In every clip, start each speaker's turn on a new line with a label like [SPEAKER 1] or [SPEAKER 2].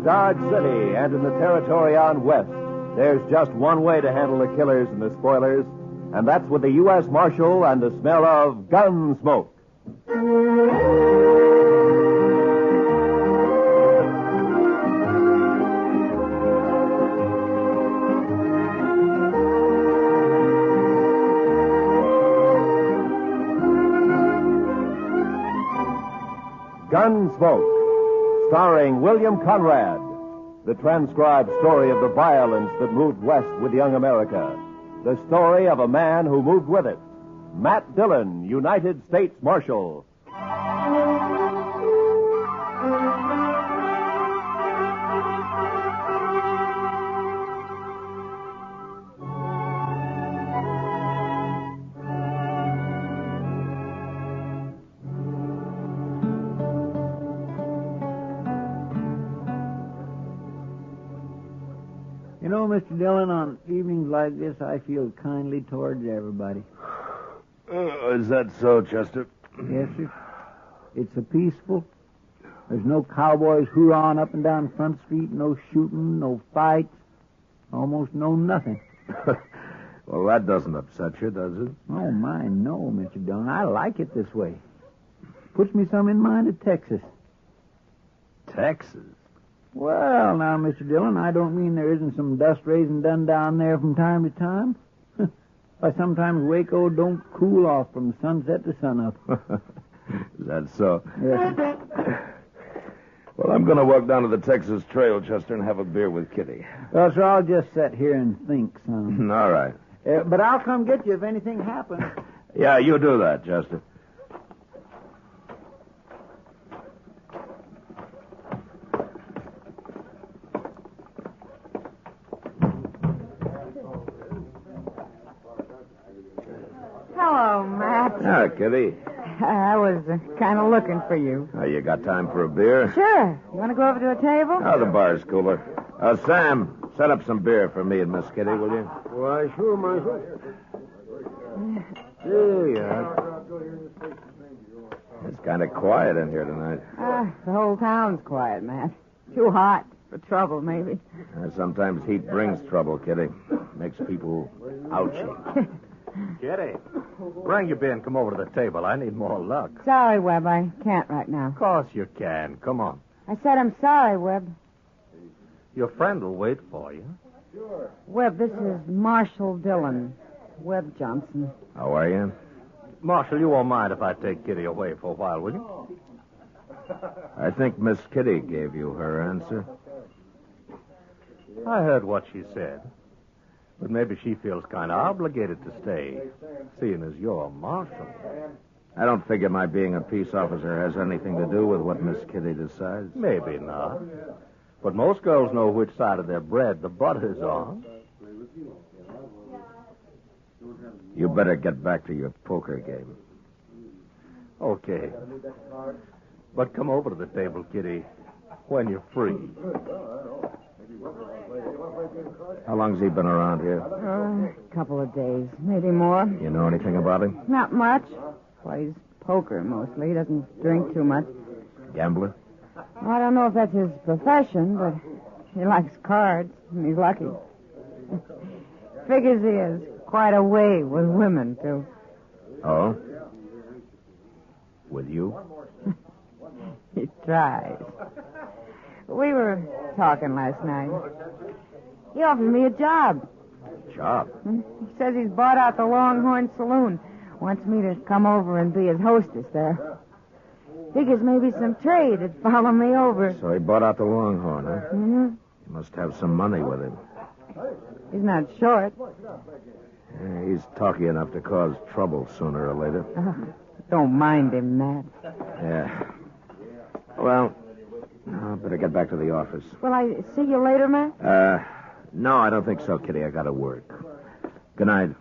[SPEAKER 1] In Dodge City and in the territory on West, there's just one way to handle the killers and the spoilers, and that's with the U.S. Marshal and the smell of Gunsmoke. Gunsmoke, starring William Conrad, the transcribed story of the violence that moved west with young America, the story of a man who moved with it, Matt Dillon, United States Marshal.
[SPEAKER 2] You know, Mr. Dillon, on evenings like this, I feel kindly towards everybody.
[SPEAKER 3] Is that so, Chester?
[SPEAKER 2] Yes, sir. It's a peaceful. There's no cowboys hoorahing up and down Front Street, no shooting, no fights, almost no nothing.
[SPEAKER 3] Well, that doesn't upset you, does it?
[SPEAKER 2] Oh, my, no, Mr. Dillon. I like it this way. Puts me some in mind of Texas.
[SPEAKER 3] Texas?
[SPEAKER 2] Well, now, Mr. Dillon, I don't mean there isn't some dust raising done down there from time to time. Why, sometimes Waco don't cool off from sunset to sunup.
[SPEAKER 3] Is that so?
[SPEAKER 2] Yes.
[SPEAKER 3] Well, I'm going to walk down to the Texas Trail, Chester, and have a beer with Kitty.
[SPEAKER 2] Well, sir, I'll just sit here and think some.
[SPEAKER 3] All right.
[SPEAKER 2] But I'll come get you if anything happens.
[SPEAKER 3] Yeah, you do that, Chester.
[SPEAKER 4] Hello, Matt.
[SPEAKER 3] Ah, Kitty.
[SPEAKER 4] I was kind of looking for you.
[SPEAKER 3] You got time for a beer?
[SPEAKER 4] Sure. You want to go over to a table?
[SPEAKER 3] Oh, the bar's cooler. Sam, set up some beer for me and Miss Kitty, will you?
[SPEAKER 2] Why, sure, Marshal.
[SPEAKER 3] There you are. It's kind of quiet in here tonight.
[SPEAKER 4] The whole town's quiet, Matt. Too hot for trouble, maybe.
[SPEAKER 3] Sometimes heat brings trouble, Kitty. Makes people ouchy.
[SPEAKER 1] Kitty, bring your beer and come over to the table. I need more luck.
[SPEAKER 4] Sorry, Webb. I can't right now.
[SPEAKER 1] Of course you can. Come on.
[SPEAKER 4] I said I'm sorry, Webb.
[SPEAKER 1] Your friend will wait for you.
[SPEAKER 4] Webb, this is Marshal Dillon. Webb Johnson.
[SPEAKER 3] How are you?
[SPEAKER 1] Marshal, you won't mind if I take Kitty away for a while, will you?
[SPEAKER 3] I think Miss Kitty gave you her answer.
[SPEAKER 1] I heard what she said. But maybe she feels kind of obligated to stay, seeing as you're a marshal.
[SPEAKER 3] I don't figure my being a peace officer has anything to do with what Miss Kitty decides.
[SPEAKER 1] Maybe not. But most girls know which side of their bread the butter's on.
[SPEAKER 3] You better get back to your poker game.
[SPEAKER 1] Okay. But come over to the table, Kitty, when you're free.
[SPEAKER 3] How long's he been around here?
[SPEAKER 4] A couple of days, maybe more.
[SPEAKER 3] You know anything about him?
[SPEAKER 4] Not much. Plays poker mostly. He doesn't drink too much.
[SPEAKER 3] Gambler?
[SPEAKER 4] I don't know if that's his profession, but he likes cards, and he's lucky. Figures he has quite a way with women, too.
[SPEAKER 3] Oh? With you?
[SPEAKER 4] He tries. We were talking last night. He offered me a job.
[SPEAKER 3] Job?
[SPEAKER 4] He says he's bought out the Longhorn Saloon. Wants me to come over and be his hostess there. Figures maybe some trade would follow me over.
[SPEAKER 3] So he bought out the Longhorn, huh?
[SPEAKER 4] Mm-hmm.
[SPEAKER 3] He must have some money with him.
[SPEAKER 4] He's not short.
[SPEAKER 3] Yeah, he's talky enough to cause trouble sooner or later.
[SPEAKER 4] Don't mind him, Matt.
[SPEAKER 3] Yeah. Well, I better get back to the office.
[SPEAKER 4] Will I see you later, Matt?
[SPEAKER 3] No, I don't think so, Kitty. I gotta work. Good night.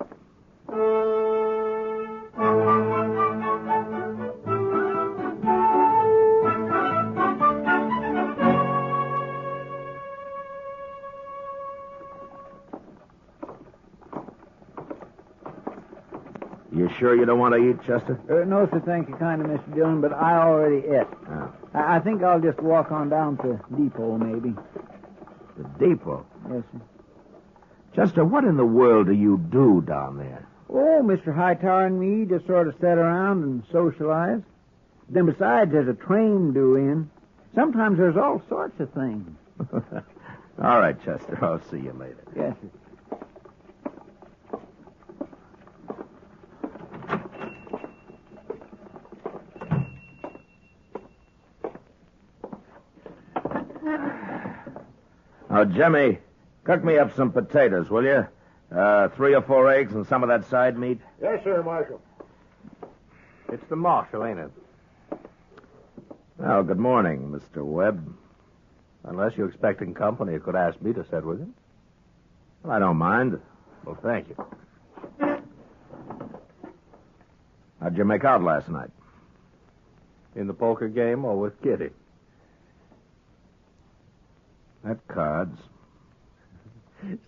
[SPEAKER 3] You sure you don't want to eat, Chester?
[SPEAKER 2] No, sir, thank you kindly, Mr. Dillon, but I already ate.
[SPEAKER 3] Oh.
[SPEAKER 2] I think I'll just walk on down to the depot, maybe.
[SPEAKER 3] The depot?
[SPEAKER 2] Yes, sir.
[SPEAKER 3] Chester, what in the world do you do down there?
[SPEAKER 2] Oh, Mr. Hightower and me just sort of sit around and socialize. Then besides, there's a train due in. Sometimes there's all sorts of things.
[SPEAKER 3] All right, Chester, I'll see you later.
[SPEAKER 2] Yes, sir.
[SPEAKER 3] Now, Jimmy, cook me up some potatoes, will you? 3 or 4 eggs and some of that side meat.
[SPEAKER 5] Yes, sir, Marshal.
[SPEAKER 3] It's the marshal, ain't it? Well, good morning, Mr. Webb. Unless you're expecting company, you could ask me to sit with you. Well, I don't mind. Well, thank you. How'd you make out last night? In the poker game or with Kitty? At cards.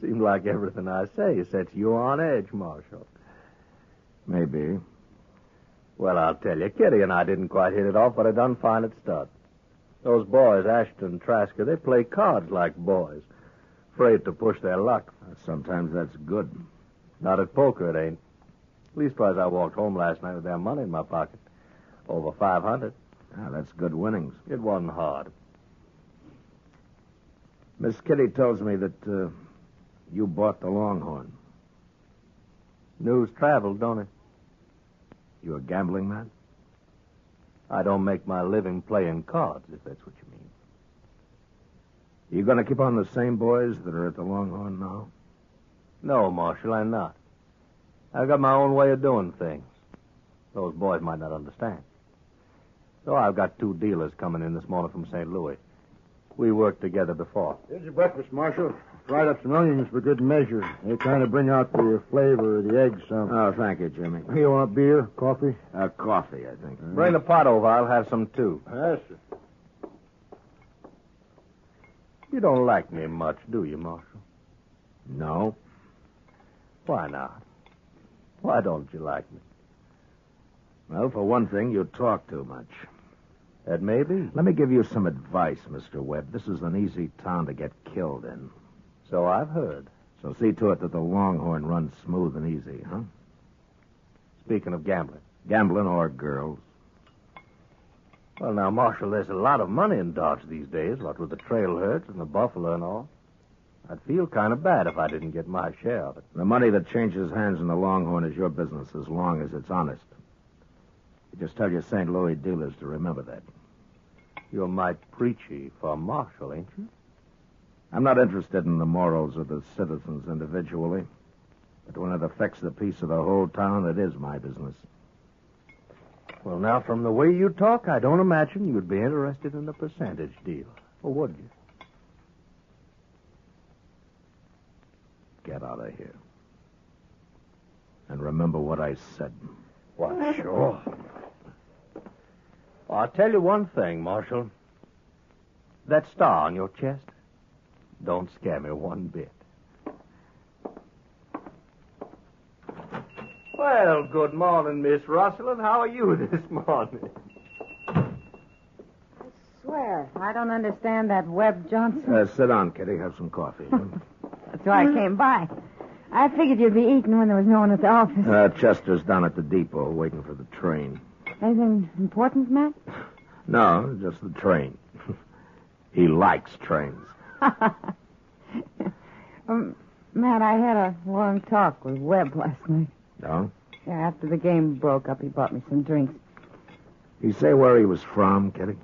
[SPEAKER 3] Seems like everything I say sets you on edge, Marshal. Maybe. Well, I'll tell you, Kitty and I didn't quite hit it off, but I done fine at start. Those boys, Ashton and Trasker, they play cards like boys. Afraid to push their luck. Sometimes that's good. Not at poker, it ain't. Leastwise, I walked home last night with their money in my pocket. Over 500. Ah, that's good winnings. It wasn't hard. Miss Kitty tells me that you bought the Longhorn. News traveled, don't it? You a gambling man? I don't make my living playing cards, if that's what you mean. You going to keep on the same boys that are at the Longhorn now? No, Marshal, I'm not. I've got my own way of doing things. Those boys might not understand. So I've got 2 dealers coming in this morning from St. Louis. We worked together before.
[SPEAKER 5] Here's your breakfast, Marshal. Fried up some onions for good measure. They kind of bring out the flavor of the eggs some.
[SPEAKER 3] Oh, thank you, Jimmy.
[SPEAKER 5] You want beer, coffee?
[SPEAKER 3] Coffee, I think. Bring the pot over. I'll have some, too.
[SPEAKER 5] Yes, sir.
[SPEAKER 3] You don't like me much, do you, Marshal? No. Why not? Why don't you like me? Well, for one thing, you talk too much. That may be. Let me give you some advice, Mr. Webb. This is an easy town to get killed in. So I've heard. So see to it that the Longhorn runs smooth and easy, huh? Speaking of gambling. Gambling or girls. Well, now, Marshal, there's a lot of money in Dodge these days, what with the trail herds and the buffalo and all. I'd feel kind of bad if I didn't get my share of it. The money that changes hands in the Longhorn is your business as long as it's honest. You just tell your St. Louis dealers to remember that. You're mighty preachy for Marshal, ain't you? I'm not interested in the morals of the citizens individually. But when it affects the peace of the whole town, it is my business. Well, now, from the way you talk, I don't imagine you'd be interested in a percentage deal. Or would you? Get out of here. And remember what I said. Why, sure. Well, I'll tell you one thing, Marshal. That star on your chest don't scare me one bit. Well, good morning, Miss Russell, and how are you this morning?
[SPEAKER 4] I swear, I don't understand that Webb Johnson.
[SPEAKER 3] Sit down, Kitty. Have some coffee.
[SPEAKER 4] That's why I came by. I figured you'd be eating when there was no one at the office.
[SPEAKER 3] Chester's down at the depot waiting for the train.
[SPEAKER 4] Anything important, Matt?
[SPEAKER 3] No, just the train. He likes trains.
[SPEAKER 4] Matt, I had a long talk with Webb last night.
[SPEAKER 3] No?
[SPEAKER 4] Yeah, after the game broke up, he bought me some drinks.
[SPEAKER 3] He say where he was from, Kitty?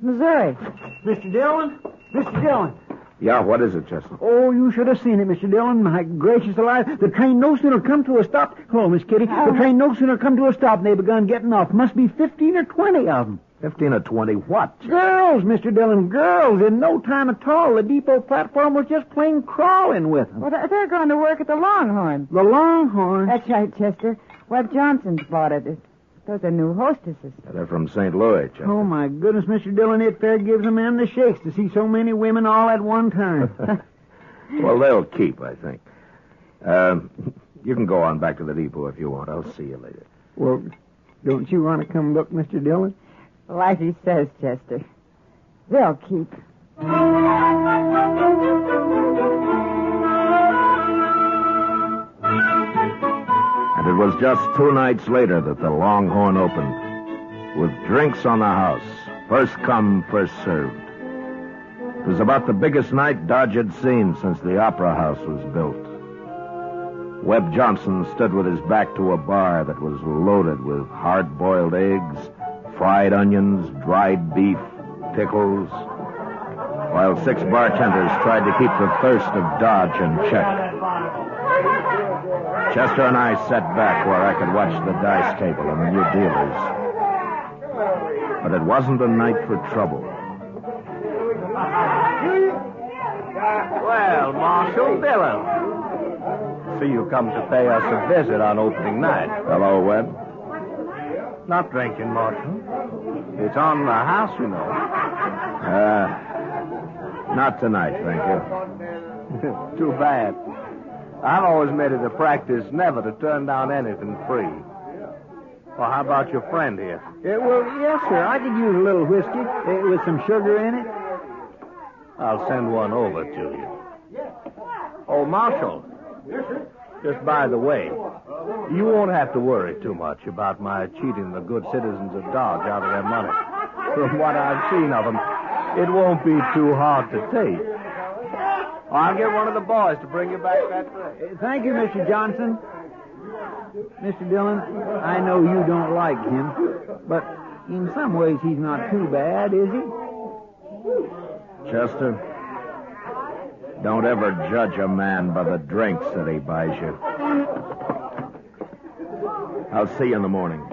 [SPEAKER 4] Missouri.
[SPEAKER 2] Mr. Dillon? Mr. Dillon.
[SPEAKER 3] Yeah, what is it, Chester?
[SPEAKER 2] Oh, you should have seen it, Mr. Dillon. My gracious alive. The train no sooner come to a stop. Oh, Miss Kitty. The train no sooner come to a stop and they begun getting off. Must be 15 or 20 of them.
[SPEAKER 3] 15 or 20 what?
[SPEAKER 2] Girls, Mr. Dillon, girls. In no time at all. The depot platform was just plain crawling with them.
[SPEAKER 4] Well, they're going to work at the Longhorn.
[SPEAKER 2] The Longhorn?
[SPEAKER 4] That's right, Chester. Webb Johnson's bought it. Those are new hostesses.
[SPEAKER 3] They're from St. Louis, Chester.
[SPEAKER 2] Oh, my goodness, Mr. Dillon, it fair gives a man the shakes to see so many women all at one time.
[SPEAKER 3] Well, they'll keep, I think. You can go on back to the depot if you want. I'll see you later.
[SPEAKER 2] Well, don't you want to come look, Mr. Dillon?
[SPEAKER 4] Like he says, Chester. They'll keep.
[SPEAKER 3] And it was just 2 nights later that the Longhorn opened, with drinks on the house, first come, first served. It was about the biggest night Dodge had seen since the Opera House was built. Webb Johnson stood with his back to a bar that was loaded with hard-boiled eggs, fried onions, dried beef, pickles, while 6 bartenders tried to keep the thirst of Dodge in check. Chester and I sat back where I could watch the dice table and the new dealers. But it wasn't a night for trouble.
[SPEAKER 6] Well, Marshal Dillon. See you come to pay us a visit on opening night.
[SPEAKER 3] Hello, Webb.
[SPEAKER 6] Not drinking, Marshal. It's on the house, you know.
[SPEAKER 3] Not tonight, thank you.
[SPEAKER 6] Too bad. I've always made it a practice never to turn down anything free. Well, how about your friend here?
[SPEAKER 2] Well, yes, sir. I could use a little whiskey with some sugar in it.
[SPEAKER 6] I'll send one over to you. Oh, Marshal. Just by the way, you won't have to worry too much about my cheating the good citizens of Dodge out of their money. From what I've seen of them, it won't be too hard to take. I'll get one of the boys to bring you back that tray.
[SPEAKER 2] Thank you, Mr. Johnson. Mr. Dillon, I know you don't like him, but in some ways he's not too bad, is he?
[SPEAKER 3] Chester, don't ever judge a man by the drinks that he buys you. I'll see you in the morning.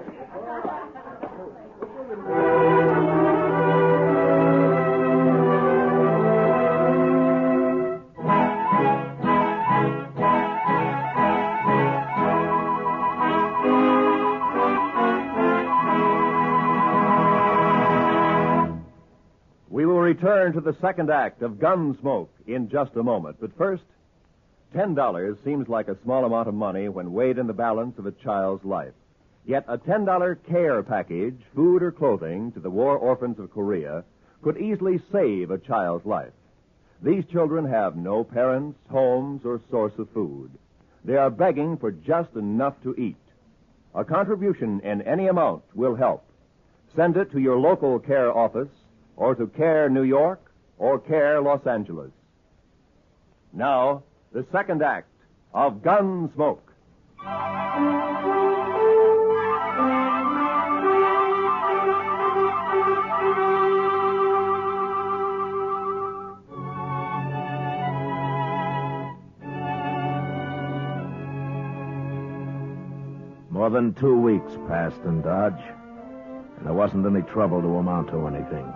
[SPEAKER 1] We will return to the second act of Gunsmoke in just a moment. But first, $10 seems like a small amount of money when weighed in the balance of a child's life. Yet a $10 care package, food or clothing, to the war orphans of Korea could easily save a child's life. These children have no parents, homes, or source of food. They are begging for just enough to eat. A contribution in any amount will help. Send it to your local care office, or to Care New York, or Care Los Angeles. Now, the second act of Gunsmoke.
[SPEAKER 3] More than 2 weeks passed in Dodge, and there wasn't any trouble to amount to anything.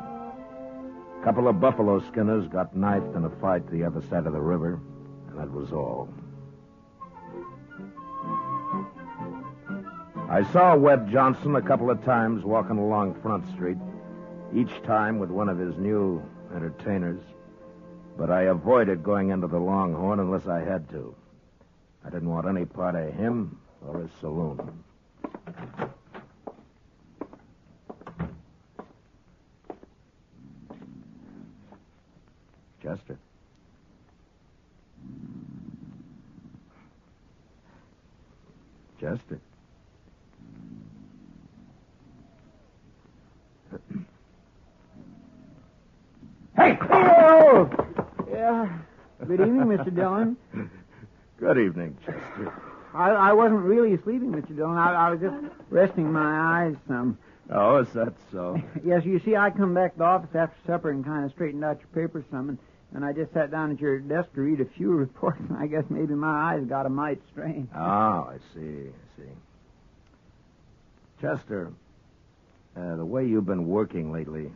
[SPEAKER 3] A couple of buffalo skinners got knifed in a fight the other side of the river, and that was all. I saw Webb Johnson a couple of times walking along Front Street, each time with one of his new entertainers, but I avoided going into the Longhorn unless I had to. I didn't want any part of him or his saloon. Chester. Chester.
[SPEAKER 2] Hey! Oh! Yeah. Good evening, Mr. Dillon.
[SPEAKER 3] Good evening, Chester.
[SPEAKER 2] I wasn't really sleeping, Mr. Dillon. I was just resting my eyes some.
[SPEAKER 3] Oh, is that so?
[SPEAKER 2] Yes, you see, I come back to the office after supper and kind of straightened out your papers some, and I just sat down at your desk to read a few reports, and I guess maybe my eyes got a mite strained.
[SPEAKER 3] Oh, I see. Chester, the way you've been working lately,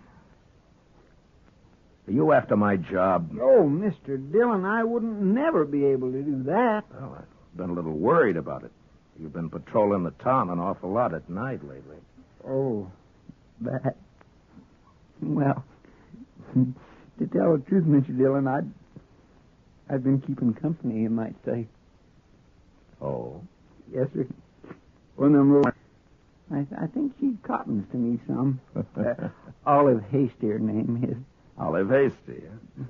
[SPEAKER 3] are you after my job?
[SPEAKER 2] Oh, Mr. Dillon, I wouldn't never be able to do that.
[SPEAKER 3] Well, I've been a little worried about it. You've been patrolling the town an awful lot at night lately.
[SPEAKER 2] Oh, that. Well, to tell the truth, Mr. Dillon, I've been keeping company, you might say.
[SPEAKER 3] Oh?
[SPEAKER 2] Yes, sir. One of them little... I think she cottons to me some. Olive Hasty, her name is.
[SPEAKER 3] Olive Hasty, huh?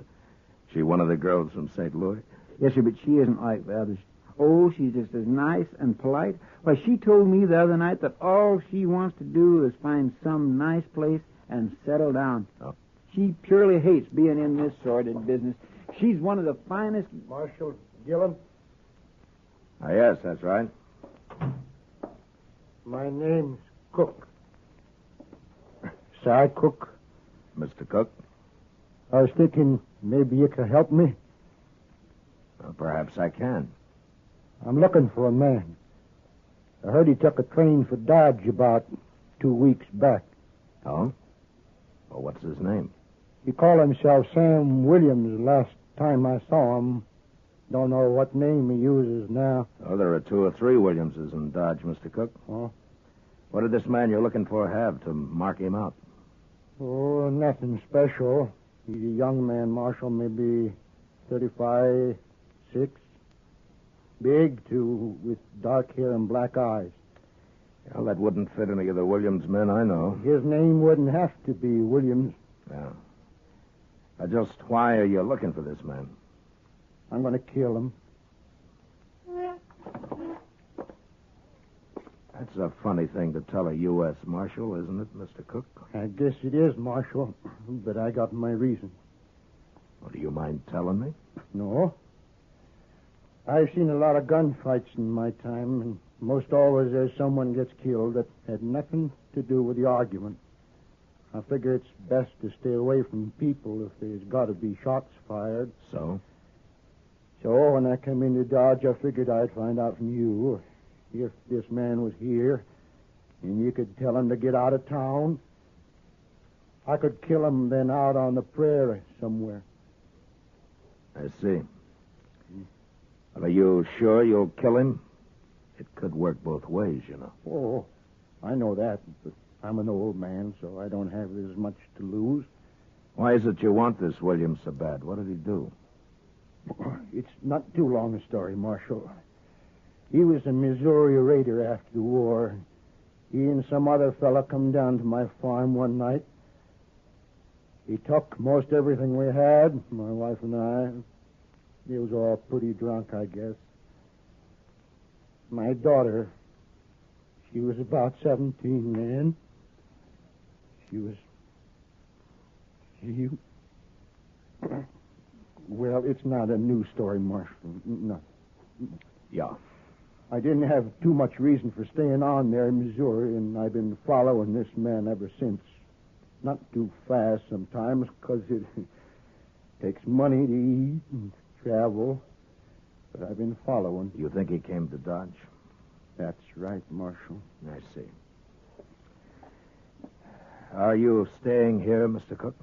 [SPEAKER 3] She one of the girls from St. Louis?
[SPEAKER 2] Yes, sir, but she isn't like the others. Oh, she's just as nice and polite. Why, she told me the other night that all she wants to do is find some nice place and settle down.
[SPEAKER 3] Oh.
[SPEAKER 2] She purely hates being in this sordid business. She's one of the finest...
[SPEAKER 5] Marshal Gillum,
[SPEAKER 3] Yes, that's right.
[SPEAKER 5] my name's Cook. Sir Cook.
[SPEAKER 3] Mr. Cook?
[SPEAKER 5] I was thinking maybe you could help me.
[SPEAKER 3] Well, perhaps I can.
[SPEAKER 5] I'm looking for a man. I heard he took a train for Dodge about 2 weeks back.
[SPEAKER 3] Oh? Well, what's his name?
[SPEAKER 5] He called himself Sam Williams last time I saw him. Don't know what name he uses now.
[SPEAKER 3] Oh, there are 2 or 3 Williamses in Dodge, Mr. Cook.
[SPEAKER 5] Oh?
[SPEAKER 3] What did this man you're looking for have to mark him out?
[SPEAKER 5] Oh, nothing special. He's a young man, Marshal, maybe 35, 6. Big, too, with dark hair and black eyes.
[SPEAKER 3] Well, that wouldn't fit any of the Williams men I know.
[SPEAKER 5] His name wouldn't have to be Williams.
[SPEAKER 3] Yeah. Just why are you looking for this man?
[SPEAKER 5] I'm going to kill him.
[SPEAKER 3] That's a funny thing to tell a U.S. Marshal, isn't it, Mr. Cook?
[SPEAKER 5] I guess it is, Marshal, but I got my reasons.
[SPEAKER 3] Well, do you mind telling me?
[SPEAKER 5] No. I've seen a lot of gunfights in my time, and most always there's someone gets killed that had nothing to do with the argument. I figure it's best to stay away from people if there's got to be shots fired.
[SPEAKER 3] So?
[SPEAKER 5] So when I came into Dodge, I figured I'd find out from you if this man was here, and you could tell him to get out of town. I could kill him then out on the prairie somewhere.
[SPEAKER 3] I see. Well, are you sure you'll kill him? It could work both ways, you know.
[SPEAKER 5] Oh, I know that, but I'm an old man, so I don't have as much to lose.
[SPEAKER 3] Why is it you want this Williams so bad? What did he do?
[SPEAKER 5] It's not too long a story, Marshal. He was a Missouri raider after the war. He and some other fella come down to my farm one night. He took most everything we had, my wife and I. He was all pretty drunk, I guess. My daughter, she was about 17 then. Well, it's not a new story, Marshal. No.
[SPEAKER 3] Yeah.
[SPEAKER 5] I didn't have too much reason for staying on there in Missouri, and I've been following this man ever since. Not too fast sometimes, because it takes money to eat and travel. But I've been following.
[SPEAKER 3] You think he came to Dodge?
[SPEAKER 5] That's right, Marshal.
[SPEAKER 3] I see. Are you staying here, Mr. Cook?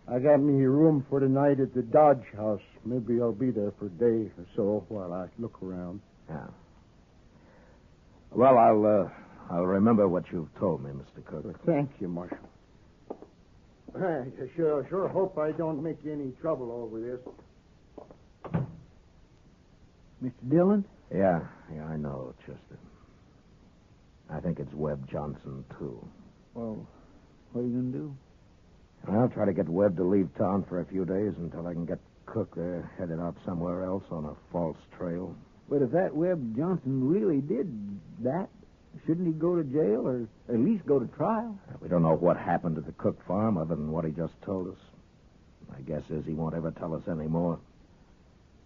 [SPEAKER 5] I got me a room for tonight at the Dodge house. Maybe I'll be there for a day or so while I look around.
[SPEAKER 3] Yeah. Well, I'll remember what you've told me, Mr. Cook.
[SPEAKER 5] Well, thank you, Marshal. I sure hope I don't make you any trouble over this.
[SPEAKER 2] Mr. Dillon?
[SPEAKER 3] Yeah, I know, Chester. I think it's Webb Johnson, too.
[SPEAKER 2] Well, what are you going to do?
[SPEAKER 3] I'll try to get Webb to leave town for a few days until I can get Cook there headed out somewhere else on a false trail.
[SPEAKER 2] But if that Webb Johnson really did that, shouldn't he go to jail or at least go to trial?
[SPEAKER 3] We don't know what happened to the Cook farm other than what he just told us. My guess is he won't ever tell us any more.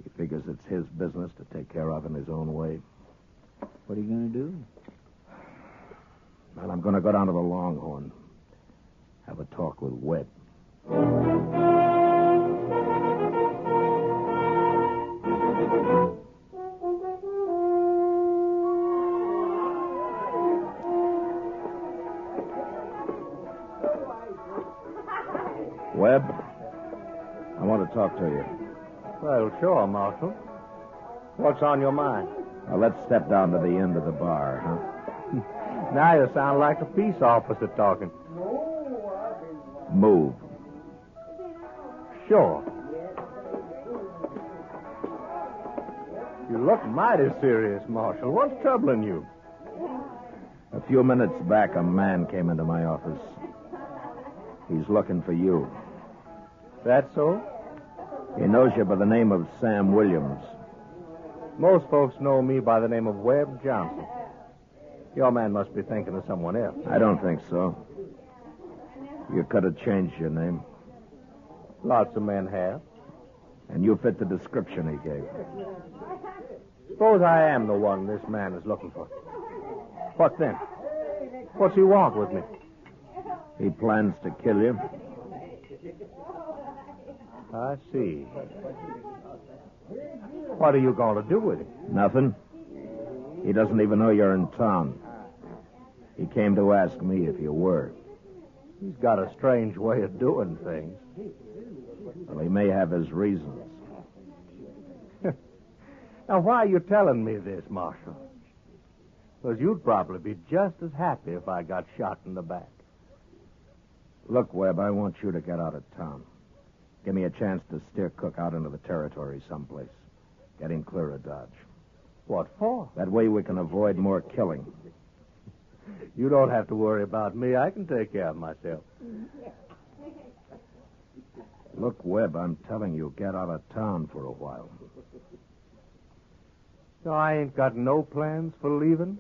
[SPEAKER 3] He figures it's his business to take care of in his own way.
[SPEAKER 2] What are you going to do?
[SPEAKER 3] Well, I'm going to go down to the Longhorn. Have a talk with Webb. Webb, I want to talk to you.
[SPEAKER 6] Well, sure, Marshal. What's on your mind?
[SPEAKER 3] Now, let's step down to the end of the bar, huh?
[SPEAKER 6] Now you sound like a peace officer talking.
[SPEAKER 3] Move.
[SPEAKER 6] Sure. You look mighty serious, Marshal. What's troubling you?
[SPEAKER 3] A few minutes back, a man came into my office. He's looking for you.
[SPEAKER 6] That so?
[SPEAKER 3] He knows you by the name of Sam Williams.
[SPEAKER 6] Most folks know me by the name of Webb Johnson. Your man must be thinking of someone else.
[SPEAKER 3] I don't think so. You could have changed your name.
[SPEAKER 6] Lots of men have.
[SPEAKER 3] And you fit the description he gave.
[SPEAKER 6] Suppose I am the one this man is looking for. What then? What's he want with me?
[SPEAKER 3] He plans to kill you.
[SPEAKER 6] I see. What are you going to do with him?
[SPEAKER 3] Nothing. He doesn't even know you're in town. He came to ask me if you were.
[SPEAKER 6] He's got a strange way of doing things.
[SPEAKER 3] Well, he may have his reasons.
[SPEAKER 6] Now, why are you telling me this, Marshal? Because you'd probably be just as happy if I got shot in the back.
[SPEAKER 3] Look, Webb, I want you to get out of town. Give me a chance to steer Cook out into the territory someplace. Get him clear of Dodge.
[SPEAKER 6] What for?
[SPEAKER 3] That way we can avoid more killing.
[SPEAKER 6] You don't have to worry about me. I can take care of myself.
[SPEAKER 3] Look, Webb, I'm telling you, get out of town for a while.
[SPEAKER 6] So I ain't got no plans for leaving?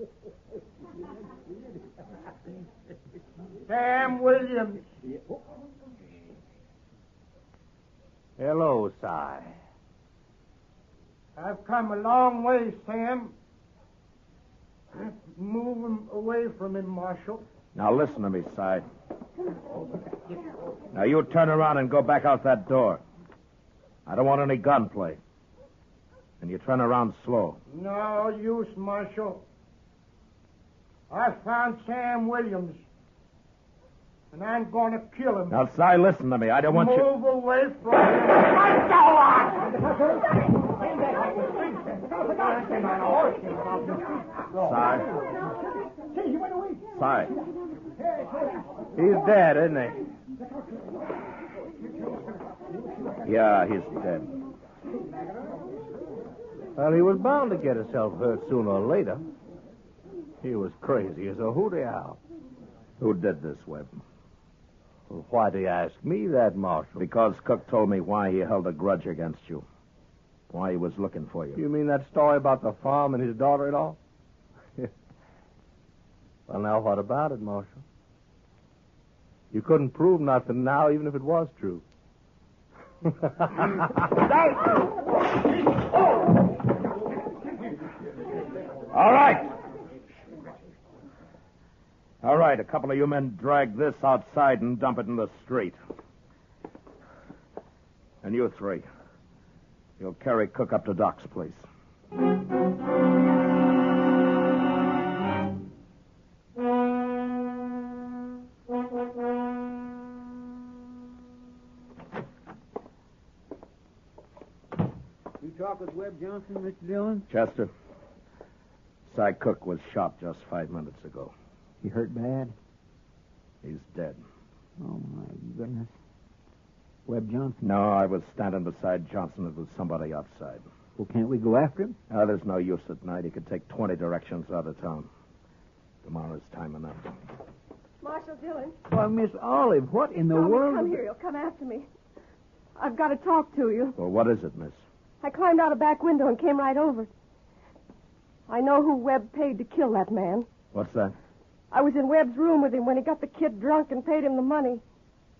[SPEAKER 5] Sam Williams.
[SPEAKER 6] Hello, Si.
[SPEAKER 5] I've come a long way, Sam. Move him away from him, Marshal.
[SPEAKER 3] Now listen to me, Si. Now you turn around and go back out that door. I don't want any gunplay. And you turn around slow.
[SPEAKER 5] No use, Marshal. I found Sam Williams. And I'm going to kill him.
[SPEAKER 3] Now, Si, listen to me. I don't want you...
[SPEAKER 5] Move away from him.
[SPEAKER 3] Si.
[SPEAKER 6] He's dead, isn't he?
[SPEAKER 3] Yeah, he's dead.
[SPEAKER 6] Well, he was bound to get himself hurt sooner or later. He was crazy as a hooty owl.
[SPEAKER 3] Who did this, Webb?
[SPEAKER 6] Well, why do you ask me that, Marshal?
[SPEAKER 3] Because Cook told me why he held a grudge against you. Why he was looking for you.
[SPEAKER 6] You mean that story about the farm and his daughter-in-law? Well, now, what about it, Marshal? You couldn't prove nothing now, even if it was true.
[SPEAKER 3] All right. All right, a couple of you men drag this outside and dump it in the street. And you three, you'll carry Cook up to Doc's place.
[SPEAKER 2] You talk with Webb Johnson, Mr. Dillon?
[SPEAKER 3] Chester, Cy Cook was shot just 5 minutes ago.
[SPEAKER 2] He hurt bad?
[SPEAKER 3] He's dead.
[SPEAKER 2] Oh, my goodness. Webb Johnson?
[SPEAKER 3] No, I was standing beside Johnson. It was somebody outside.
[SPEAKER 2] Well, can't we go after him?
[SPEAKER 3] There's no use at night. He could take 20 directions out of town. Tomorrow's time enough.
[SPEAKER 7] Marshal Dillon.
[SPEAKER 2] Why, Miss Olive, what in the
[SPEAKER 7] Tell me,
[SPEAKER 2] world?
[SPEAKER 7] come here. You'll come after me. I've got to talk to you.
[SPEAKER 3] Well, what is it, miss?
[SPEAKER 7] I climbed out a back window and came right over. I know who Webb paid to kill that man.
[SPEAKER 3] What's that?
[SPEAKER 7] I was in Webb's room with him when he got the kid drunk and paid him the money.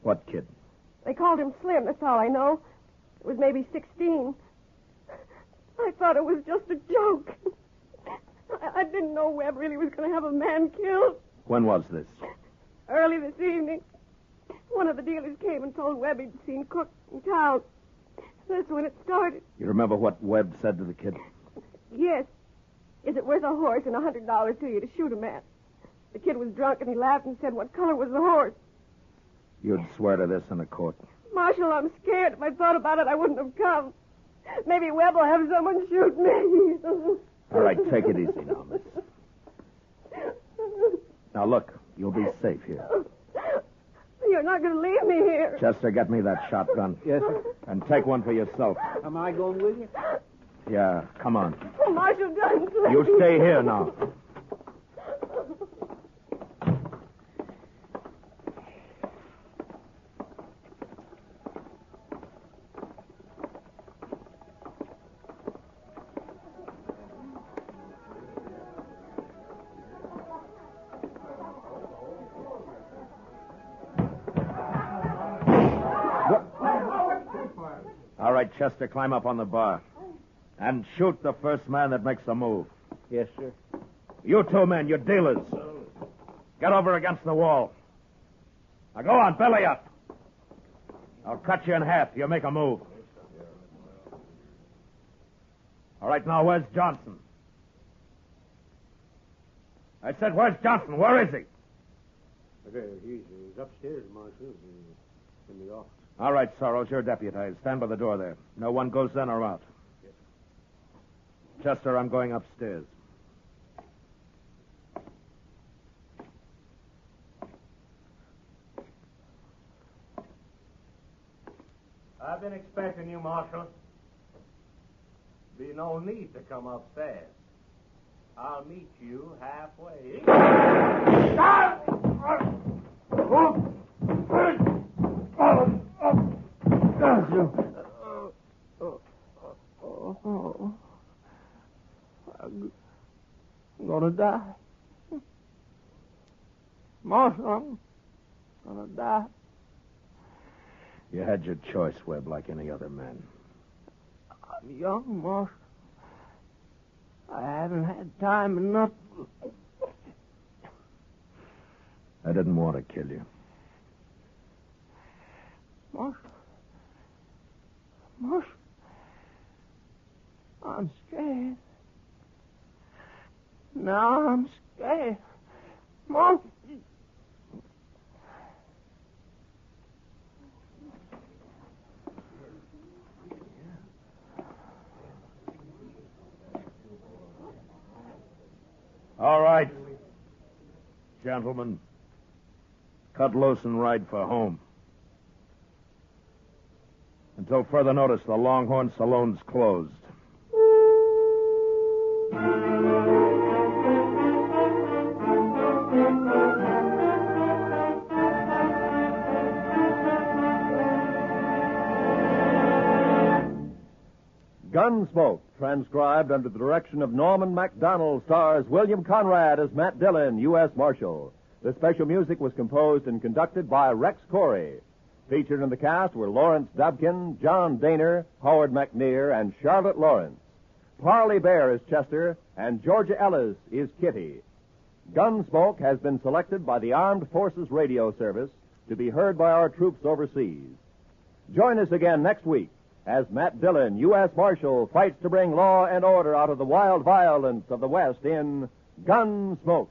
[SPEAKER 3] What kid?
[SPEAKER 7] They called him Slim, that's all I know. It was maybe 16. I thought it was just a joke. I didn't know Webb really was going to have a man killed.
[SPEAKER 3] When was this?
[SPEAKER 7] Early this evening, one of the dealers came and told Webb he'd seen Cook in town. That's when it started.
[SPEAKER 3] You remember what Webb said to the kid?
[SPEAKER 7] Yes. Is it worth a horse and $100 to you to shoot a man? The kid was drunk and he laughed and said, what color was the horse?
[SPEAKER 3] You'd swear to this in a court.
[SPEAKER 7] Marshal, I'm scared. If I'd thought about it, I wouldn't have come. Maybe Webb will have someone shoot me.
[SPEAKER 3] All right, take it easy now, miss. Now, look, you'll be safe here.
[SPEAKER 7] You're not going to leave me here.
[SPEAKER 3] Chester, get me that shotgun.
[SPEAKER 2] Yes, sir.
[SPEAKER 3] And take one for yourself.
[SPEAKER 2] Am I going with you?
[SPEAKER 3] Yeah, come on.
[SPEAKER 7] Oh, Marshal Guns.
[SPEAKER 3] You stay here now. All right, Chester, climb up on the bar. And shoot the first man that makes a move.
[SPEAKER 2] Yes, sir.
[SPEAKER 3] You two men, you're dealers. Get over against the wall. Now go on, belly up. I'll cut you in half. You make a move. All right, now where's Johnson? I said, where's Johnson? Where is he?
[SPEAKER 5] He's upstairs, Marshal, in the office.
[SPEAKER 3] All right, Sorrells, you're deputized. Stand by the door there. No one goes in or out. Chester, I'm going upstairs.
[SPEAKER 6] I've been expecting you, Marshal. Be no need to come upstairs. I'll meet you halfway.
[SPEAKER 5] I'm gonna die. Marshal, I'm gonna die.
[SPEAKER 3] You had your choice, Webb, like any other man.
[SPEAKER 5] I'm young, Marshal. I haven't had time enough.
[SPEAKER 3] I didn't want to kill you.
[SPEAKER 5] Marshal, I'm scared. Now I'm scared. Marshal.
[SPEAKER 3] All right. Gentlemen, cut loose and ride for home. Until further notice, the Longhorn Saloon's closed.
[SPEAKER 1] Gunsmoke, transcribed under the direction of Norman MacDonald, stars William Conrad as Matt Dillon, U.S. Marshal. The special music was composed and conducted by Rex Corey. Featured in the cast were Lawrence Dobkin, John Daner, Howard McNear, and Charlotte Lawrence. Parley Bear is Chester, and Georgia Ellis is Kitty. Gunsmoke has been selected by the Armed Forces Radio Service to be heard by our troops overseas. Join us again next week as Matt Dillon, U.S. Marshal, fights to bring law and order out of the wild violence of the West in Gunsmoke.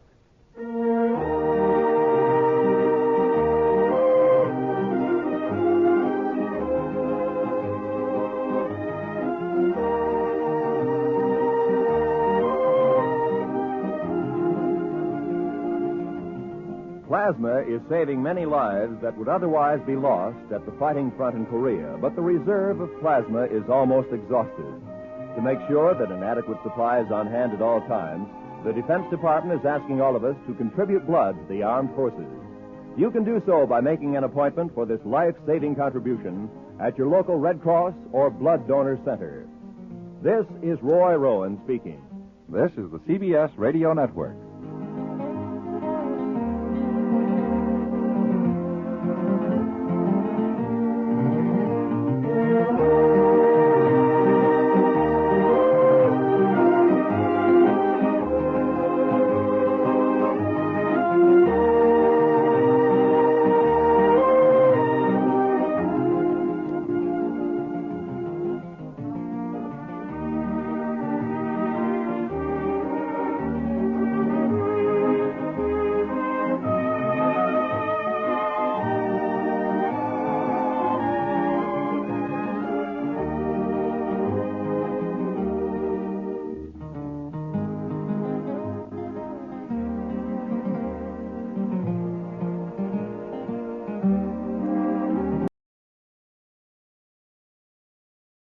[SPEAKER 1] Plasma is saving many lives that would otherwise be lost at the fighting front in Korea, but the reserve of plasma is almost exhausted. To make sure that an adequate supply is on hand at all times, the Defense Department is asking all of us to contribute blood to the armed forces. You can do so by making an appointment for this life-saving contribution at your local Red Cross or Blood Donor Center. This is Roy Rowan speaking.
[SPEAKER 8] This is the CBS Radio Network.